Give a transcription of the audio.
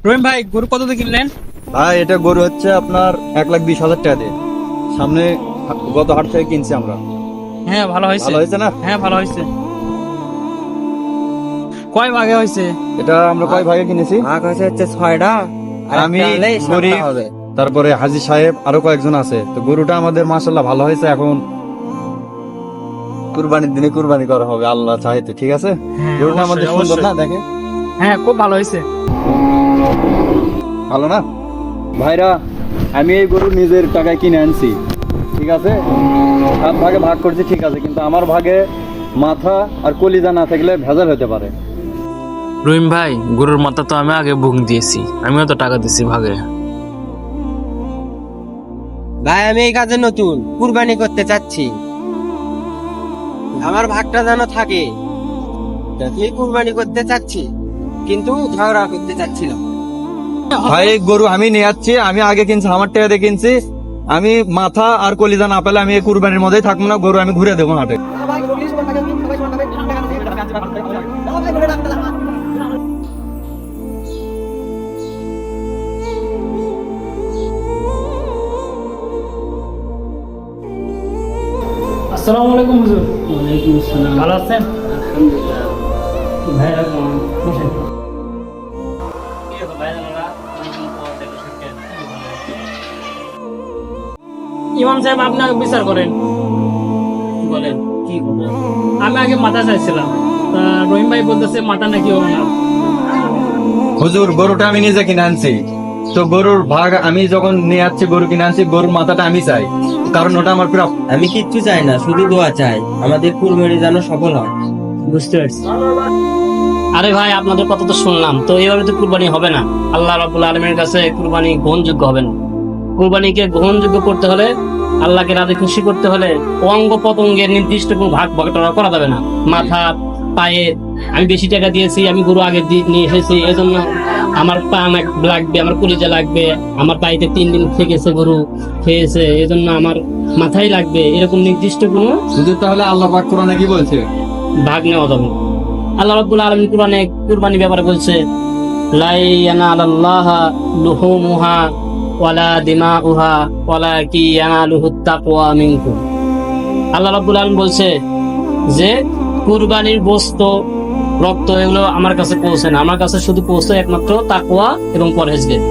রহিম ভাই গরু কত দিয়ে কিনলেন? ভাই এটা গরু হচ্ছে আপনার 1,20,000 টাকা দিয়ে। সামনে গত হাট থেকে কিনছি আমরা। হ্যাঁ ভালো হয়েছে। ভালো হয়েছে না? হ্যাঁ ভালো হয়েছে। কয় ভাগে হয়েছে? এটা আমরা কয় ভাগে কিনেছি? ভাগ হচ্ছে 6টা। আমি, গরিব, তারপরে হাজি সাহেব আরো কয়েকজন আছে। তো গরুটা আমাদের মাশাআল্লাহ ভালো হয়েছে। এখন কুরবানির দিনে কুরবানি করা হবে আল্লাহ চাইতে, ঠিক আছে? হ্যাঁ, গরুটা আমাদের অবশ্যই, সুন্দর না, অবশ্যই। দেখে হ্যাঁ খুব ভালো হয়েছে। ভালো না? ভাইরা, আমি এই গরু নিজের টাকায় কিনে আনছি, ঠিক আছে? 7 ভাগে ভাগ করছি, ঠিক আছে, কিন্তু আমার ভাগে মাথা আর কলিজা না থাকলে ভেজাল হতে পারে। রহিম ভাই, গরুর মাথা তো আমি আগে বুক দিয়েছি, আমিও তো টাকা দিছি ভাগে। ভাই আমি এই কাজে নতুন, কুরবানি করতে চাচ্ছি, আমার ভাগটা যেন থাকে। তুই কুরবানি করতে চাচ্ছি, কিন্তু ঝগড়া করতে চাচ্ছিলাম। ভাই এই গরু আমি নিয়ে যাচ্ছি, আমি আগে কিনছি, আমার টাকা দিয়ে কিনছি। আমি মাথা আর কলিজা না পেলে আমি এই কুরবানির মধ্যেই থাকবো না, গরু আমি ঘুরে দেবো হাটে। আসসালামু আলাইকুম হুজুর। ওয়ালাইকুম আসসালাম। ভালো আছেন? আলহামদুলিল্লাহ। ভাই বসেন। ইমাম সাহেব আপনি আগে বিচার করেন। বলেন কি বলেন? আমি আগে মাথা চাইছিলাম, তা রহিম ভাই বলতেছে মাথা নাকি হবে না। হুজুর, গরুটা আমি নিজে কিনে আনছি, তো গরুর ভাগ আমি যখন নিয়ে যাচ্ছি, গরু কিনে আনছি, গরুর মাথাটা আমি চাই, কারণ ওটা আমার প্রাপ্য। আমি কিচ্ছু চাই না, শুধু দোয়া চাই আমাদের কুরবানি যেন সফল হয়। বুঝতে পারছি। আরে ভাই আপনাদের কথা তো শুনলাম, তো এইভাবে তো কুরবানি হবে না। আল্লাহ রাব্বুল আলামিনের কাছে কুরবানি গ্রহণযোগ্য হবে না। কুরবানিকে গ্রহণযোগ্য করতে হলে, আল্লাহকে রাজি খুশি করতে হলে অঙ্গ প্রত্যঙ্গের নির্দিষ্ট কোনো ভাগ ভাগটা করা যাবে না। মাথা, পায়ে আমি বেশি টাকা দিয়েছি, আমি গরু আগে নিয়ে এসেছি, এজন্য আমার পা লাগবে, আমার কলিজা লাগবে, আমার পায়েতে 3 দিন থেকেছে গরু খেয়েছে, এজন্য আমার মাথায় লাগবে, এরকম নির্দিষ্ট কোনো হুজুর, তাহলে আল্লাহ পাক কোরআনে কি বলছে? ভাগ নেওয়া যাবে না। আল্লাহ রাব্বুল আলামিন কুরআনে কুরবানি ব্যাপারে বলছে, লা ইয়ানালাল্লাহা লুহুমুহা ওয়ালা দিমাউহা ওয়ালাকি ইয়ানালুহুত তাকওয়া মিনকুম। আল্লাহ রাব্বুল আলামিন বলছে যে কুরবানির গোশত, রক্ত এগুলো আমার কাছে পৌঁছে না, আমার কাছে শুধু পৌঁছে একমাত্র তাকওয়া এবং পরহেজগারি।